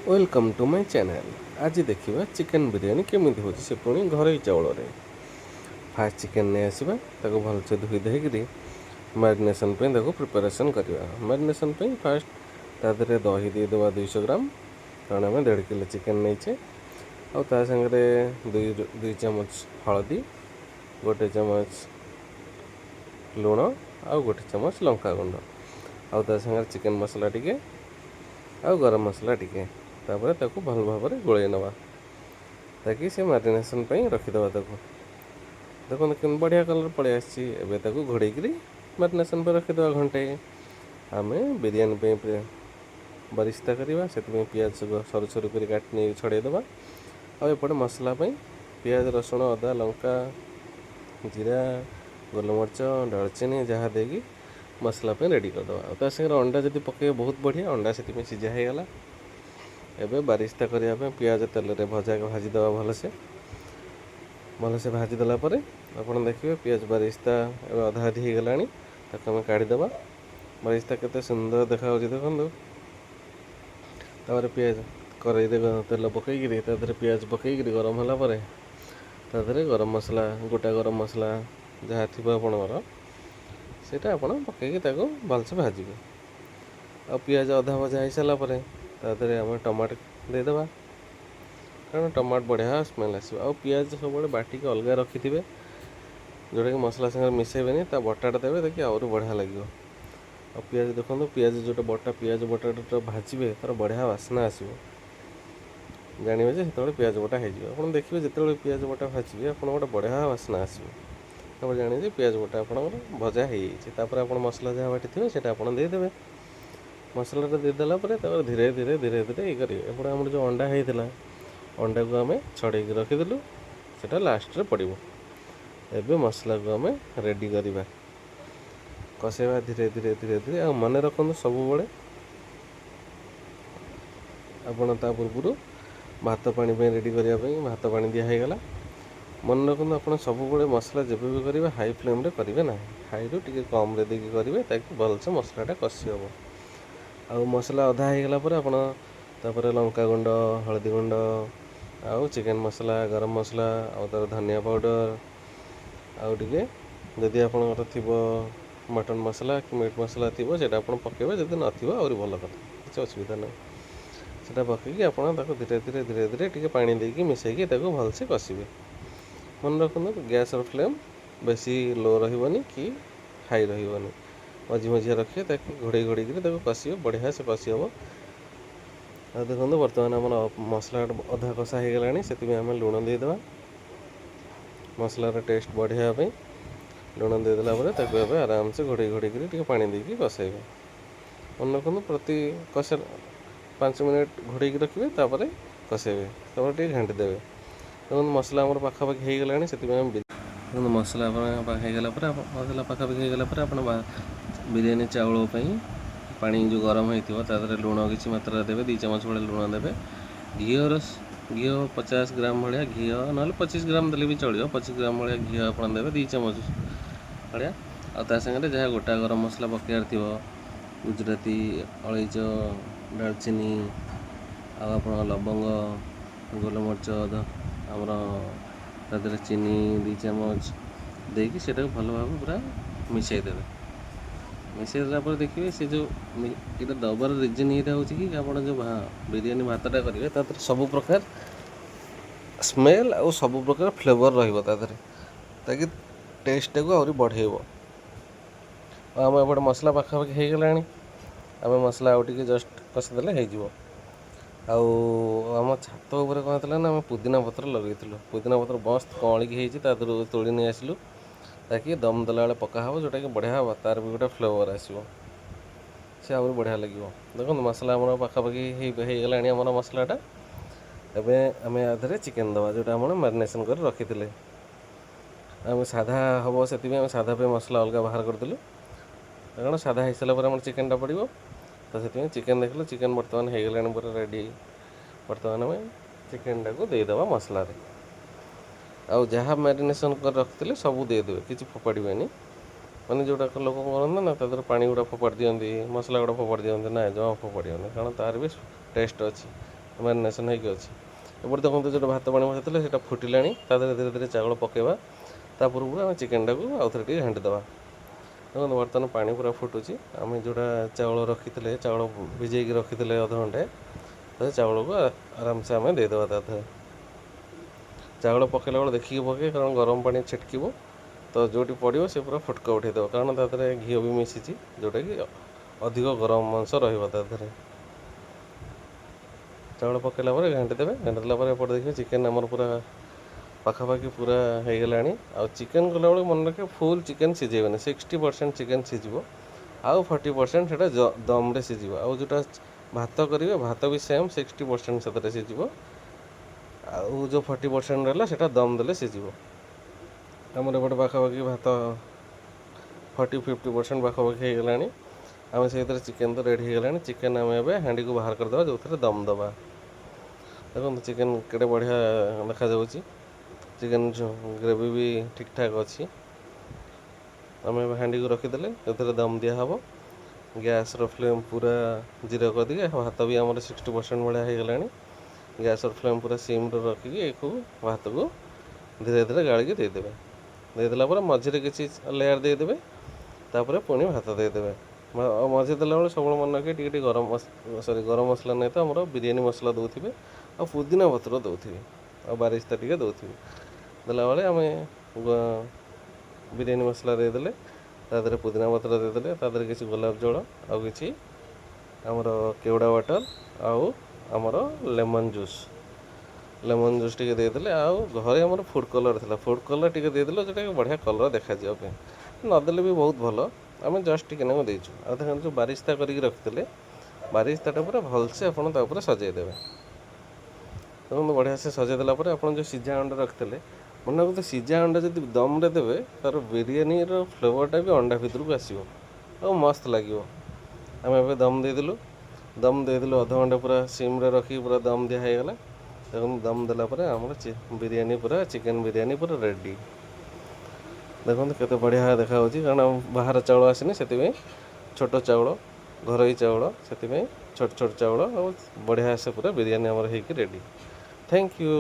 Welcome to my channel. आज देखिए chicken biryani केमी हो पुणी घर चाउल फास्ट चिकन नहीं आसवा भलसे धोई देकरी मैरिनेशन प्रिपेरेसन करवा। मैरिनेशन फास्ट तादे दही देदेबा 200 ग्राम कारण आम 1.5 किलो चिकन नहींचे। आंगे दुई चामच हलदी, गोटे चामच लुण आ गोटे चामच लंका गुंड आगे चिकन मसला टिके आ गरम मसला टिके तापर ताको भल भाव गोल नवा ताकि से मैरिनेशन रखीदे। देखो कि बढ़िया कलर पड़े आसो घोड़े मैरिनेशन रखीदे घंटे। आम बिरियानी बरिस्ता करवा से पियाज सरू सरू कर काटने छड़ेदे। आउपटे मसला पियाज रसुण अदा लंका जीरा गोलमरीच डालचीनी जहाँ देगी मसला रेडी करदे। सागर अंडा जब पकड़े बहुत बढ़िया अंडा से सीझा होगला। एवं बारिस्ता करने पियाज तेल में भाजीदे भलसे भाजीदेला आप देखिए पियाज बारिस्ता अधा अधि हो गला आम काढ़ीदे। बारिस्ता केते सुंदर देखा देखो। पियाज कड़ाई तेल पकईकि पियाज पकईकि गरम होगापर गरम मसला गोटा गरम मसला जहाँ थी आपणकर सेटा आप पकईकि भलसे भाजे। आ पियाज अधा भजा हो सारापर आम टमाटो देदेबा कारण टमाटो बढ़िया स्मेल आसो। आ पियाज सब बाटिक अलग रखि थे जोटा कि मसला सागर मिसेबेनी बटाटा देवे देखिए आहरी बढ़िया लगे। आ पियाज देखो पियाज जो बटा पियाज बटाटा भाजबे तार बढ़िया बास्ना आसो जानवे जो पियाज बटा हो देखिए जो पियाज बटा भाजबे आप गोटे बढ़िया बास्ना आसो तब जाने पियाज बटा आप भजा हो मसला जहाँ बाटी थे आप देदेवे। मसला देदेला धीरे धीरे धीरे धीरे ये करेंगे। एपटे आम जो अंडा होता अंडा को आम छड़े रखीदेलु से लास्ट रे पड़ो। एबे मसला को आम रेडी करवा कसेवा धीरे धीरे धीरे धीरे आ मन रखु सब आपड़ ता पूर्व भात पानी रेडी करने भात पानी दिहगला। मन रखु आप सब मसला जब भी करेंगे हाई फ्लेम करेंगे ना हाई रू टी कम देकी करेंगे ताकि भलसे मसलाटा कषि हम। आ मसला अधा होगला आप लंका गुंड हलदी गुंड आउ चिकन मसला गरम मसला आउ तार धनिया पाउडर आउ टे जदि आपंकर थी मटन मसला कि मीट मसला थी आप पकेबे जब नथिबो आहरी भल कथा किसी असुविधा ना से पकईकि आप धीरे धीरे धीरे धीरे टी पानी देकी मिसेकी भलसे कषिबे। मन रखु गैस फ्लेम बेसी लो रही कि हाई रही मझी मझिया रखिए ताकि घोड़े घोड़ी कषिए बढ़िया से कषि हम। देखो बर्तमान आम मसला अधा कषा हो गला से आम लुण देदेबा मसलार टेस्ट बढ़िया लुण देदेला आराम से घोड़े घोड़ी टे पानी देकी कषाइबे। मन रखु प्रति कषा 5 मिनट घोड़े रखिए तापर कषाइबे टे घाटी देवे। देखो मसला आम पाखापाखि हो गला से मसला होगला पाखापाखि होगला आप बिरियानी चाउल पानी जो गरम होता लुण किसी मात्रा देवे 2 चामच भाई लुण देवे। घी 50 ग्राम भाया घी ना 25 ग्राम देले भी चलो 25 ग्राम भाया घी आप देवे 2 चामच भाया। आगे जहाँ गोटा गरम मसला पकेयार थी गुजराती अलैच डालचीनी आप लवंग गोलमरीच आमर तादे चीनी 2 चामच देकी से भल भाव पूरा मिसई देवे। मिसई देला देखिए से जो ये दबार रिजन ये हूँ कि आप जो बिरियानी भातटा करेंगे तादर सब प्रकार स्मेल और सब प्रकार फ्लेवर रही ताकि टेस्ट को आहरी बढ़ेब। आम एपटे मसला पाखापाखि हो गला आम मसला आउ टे जस्ट कषिदेले हो। आम छात उपर कौन ना आम पुदीना पत्र लगे पुदीना पत्र मस्त कौलिकी होती तोड़ी नहीं आसलु ताकि दम देला बेले पका हो जोटा कि बढ़िया हम तार भी गोटे फ्लेवर आसो से आहरी बढ़िया लगे। देखो मसला आम पाखापाखि होगला आम मसलाटा एवं आम आधे चिकेन दबा जोटा आम मैरिनेशन कर रखी थे। आम साधा हम से साधा पे मसला अलग बाहर करदेलु कारण साधा हो सारापर आम चिकेनटा पड़ो तो से चिकेन देखल चिकेन बर्तमान हो गला पूरा रेडी। बर्तमान आम चिकेनटा को देदेबा मसला आउ जहाँ मैरिनेशन कर रखी सब देदेवे किसी फोपाड़े मैंने जोटा लोक करते ना तर पानी गुड़ा फोपाड़ दिखती मसला गुड़ा फोपाड़ दिखती ना जमा फोपाड़ी कारण तार भी टेस्ट अच्छी ମ୍ୟାରିନେସନ୍ ହେଇକି ଅଛି। ଏପଟେ ଦେଖନ୍ତୁ ଯେଉଁଟା ଭାତ ପାଣି ବସାଇଥିଲେ ସେଇଟା ଫୁଟିଲାଣି, ତା ଦେହରେ ଧୀରେ ଧୀରେ ଚାଉଳ ପକାଇବା। ତା ପୂର୍ବରୁ ଆମେ ଚିକେନ୍ଟାକୁ ଆଉ ଥରେ ଟିକେ ଘାଣ୍ଟି ଦେବା। ଦେଖନ୍ତୁ ବର୍ତ୍ତମାନ ପାଣି ପୁରା ଫୁଟୁଛି। ଆମେ ଯେଉଁଟା ଚାଉଳ ରଖିଥିଲେ, ଚାଉଳ ଭିଜେଇକି ରଖିଥିଲେ ଅଧଘଣ୍ଟେ, ତ ଚାଉଳକୁ ଆରାମସେ ଆମେ ଦେଇଦେବା ତା ଦେହରେ। ଚାଉଳ ପକାଇଲା ବେଳେ ଦେଖିକି ପକାଇ, କାରଣ ଗରମ ପାଣି ଛିଟକିବ, ତ ଯେଉଁଠି ପଡ଼ିବ ସେ ପୁରା ଫୁଟକା ଉଠାଇଦେବ, କାରଣ ତା ଦେହରେ ଘିଅ ବି ମିଶିଛି, ଯେଉଁଟାକି ଅଧିକ ଗରମ ଅଂଶ ରହିବ ତା ଦେହରେ। ଚାଉଳ ପକାଇଲା ପରେ ଘାଣ୍ଟି ଦେବେ। ଘାଣ୍ଟି ଦେଲା ପରେ ଏପଟେ ଦେଖିବେ ଚିକେନ୍ ଆମର ପୁରା ପାଖାପାଖି ପୁରା ହେଇଗଲାଣି। ଆଉ ଚିକେନ୍ କଲାବେଳେ ମନେ ରଖିବେ ଫୁଲ୍ ଚିକେନ୍ ସିଝେଇବେନି, 60% ଚିକେନ୍ ସିଝିବ, ଆଉ 40% ସେଇଟା ଦମ୍ରେ ସିଝିବ। ଆଉ ଯେଉଁଟା ଭାତ କରିବେ, ଭାତ ବି ସେମ୍ 60% ସେଥିରେ ସିଝିବ, ଆଉ ଯେଉଁ 40% ରହିଲା ସେଇଟା ଦମ୍ ଦେଲେ ସିଝିବ। ଆମର ଏପଟେ ପାଖାପାଖି ଭାତ 40-50% ପାଖାପାଖି ହେଇଗଲାଣି। ଆମେ ସେଇଥିରେ ଚିକେନ୍ ତ ରେଡ଼ି ହେଇଗଲାଣି। ଚିକେନ୍ ଆମେ ଏବେ ହାଣ୍ଡିକୁ ବାହାର କରିଦେବା, ଯେଉଁଥିରେ ଦମ୍ ଦେବା। ଦେଖନ୍ତୁ ଚିକେନ୍ କେଡ଼େ ବଢ଼ିଆ ଦେଖାଯାଉଛି। ଚିକେନ୍ ଗ୍ରେଭି ବି ଠିକ୍ଠାକ୍ ଅଛି। ଆମେ ଏବେ ହାଣ୍ଡିକୁ ରଖିଦେଲେ ଏଥିରେ ଦମ୍ ଦିଆହେବ। ଗ୍ୟାସ୍ର ଫ୍ଲେମ୍ ପୁରା ଜିରୋ କରିଦେଇକି, ଭାତ ବି ଆମର 60% ଭଳିଆ ହେଇଗଲାଣି। ଗ୍ୟାସ୍ର ଫ୍ଲେମ୍ ପୁରା ସିମ୍ରେ ରଖିକି ଏକୁ ଭାତକୁ ଧୀରେ ଧୀରେ ଗାଳିକି ଦେଇଦେବେ। ଦେଇଦେଲା ପରେ ମଝିରେ କିଛି ଲେୟାର୍ ଦେଇଦେବେ, ତାପରେ ପୁଣି ଭାତ ଦେଇଦେବେ। ମଝି ଦେଲାବେଳେ ସବୁବେଳେ ମନେ ରଖିବେ ଟିକେ ଟିକେ ଗରମ ମସଲା ନାହିଁ ତ ଆମର ବିରିୟାନୀ ମସଲା ଦେଉଥିବେ, ଆଉ ପୁଦିନା ପତ୍ର ଦେଉଥିବେ, ଆଉ ବାରିସ୍ତା ଟିକେ ଦେଉଥିବେ। ଦେଲାବେଳେ ଆମେ ବିରିୟାନୀ ମସଲା ଦେଇଦେଲେ, ତା ଦେହରେ ପୁଦିନା ପତ୍ର ଦେଇଦେଲେ, ତା ଦେହରେ କିଛି ଗୋଲାପ ଜଳ, ଆଉ କିଛି ଆମର କେଉଡ଼ା ୱାଟର୍, ଆଉ ଆମର ଲେମନ୍ ଜୁସ୍ ଟିକେ ଦେଇଦେଲେ। ଆଉ ଘରେ ଆମର ଫୁଡ଼୍ କଲର୍ ଥିଲା, ଫୁଡ଼୍ କଲର୍ ଟିକେ ଦେଇଦେଲେ, ଯେଉଁଟାକି ବଢ଼ିଆ କଲର୍ ଦେଖାଯିବା ପାଇଁ। ନଦେଲେ ବି ବହୁତ ଭଲ, ଆମେ ଜଷ୍ଟ ଟିକେ ନାକୁ ଦେଇଛୁ। ଆଉ ଦେଖନ୍ତୁ ଯେଉଁ ବାରିସ୍ତା କରିକି ରଖିଥିଲେ, ବାରିସ୍ତାଟା ପୁରା ଭଲସେ ଆପଣ ତା ଉପରେ ସଜାଇ ଦେବେ। ଦେଖନ୍ତୁ ବଢ଼ିଆ ସେ ସଜାଇ ଦେଲା ପରେ ଆପଣ ଯେଉଁ ସିଝା ଅଣ୍ଡା ରଖିଥିଲେ, ମନେ ରଖନ୍ତୁ ସିଝା ଅଣ୍ଡା ଯଦି ଦମ୍ରେ ଦେବେ, ତା'ର ବିରିୟାନୀର ଫ୍ଲେଭର୍ଟା ବି ଅଣ୍ଡା ଭିତରକୁ ଆସିବ, ଆଉ ମସ୍ତ ଲାଗିବ। ଆମେ ଏବେ ଦମ୍ ଦେଇଦେଲୁ ଅଧଘଣ୍ଟେ ପୁରା ସିମ୍ରେ ରଖିକି ପୁରା ଦମ୍ ଦିଆ ହେଇଗଲା। ଦେଖନ୍ତୁ ଦମ୍ ଦେଲା ପରେ ଆମର ବିରିୟାନୀ ପୁରା ଚିକେନ୍ ବିରିୟାନୀ ପୁରା ରେଡ଼ି। ଦେଖନ୍ତୁ କେତେ ବଢ଼ିଆ ଦେଖାହେଉଛି, କାରଣ ବାହାର ଚାଉଳ ଆସିନି, ସେଥିପାଇଁ ଛୋଟ ଚାଉଳ, ଘରୋଇ ଚାଉଳ, ସେଥିପାଇଁ ଛୋଟ ଛୋଟ ଚାଉଳ, ଆଉ ବଢ଼ିଆ ସେ ପୁରା ବିରିୟାନୀ ଆମର ହେଇକି ରେଡ଼ି। Thank you.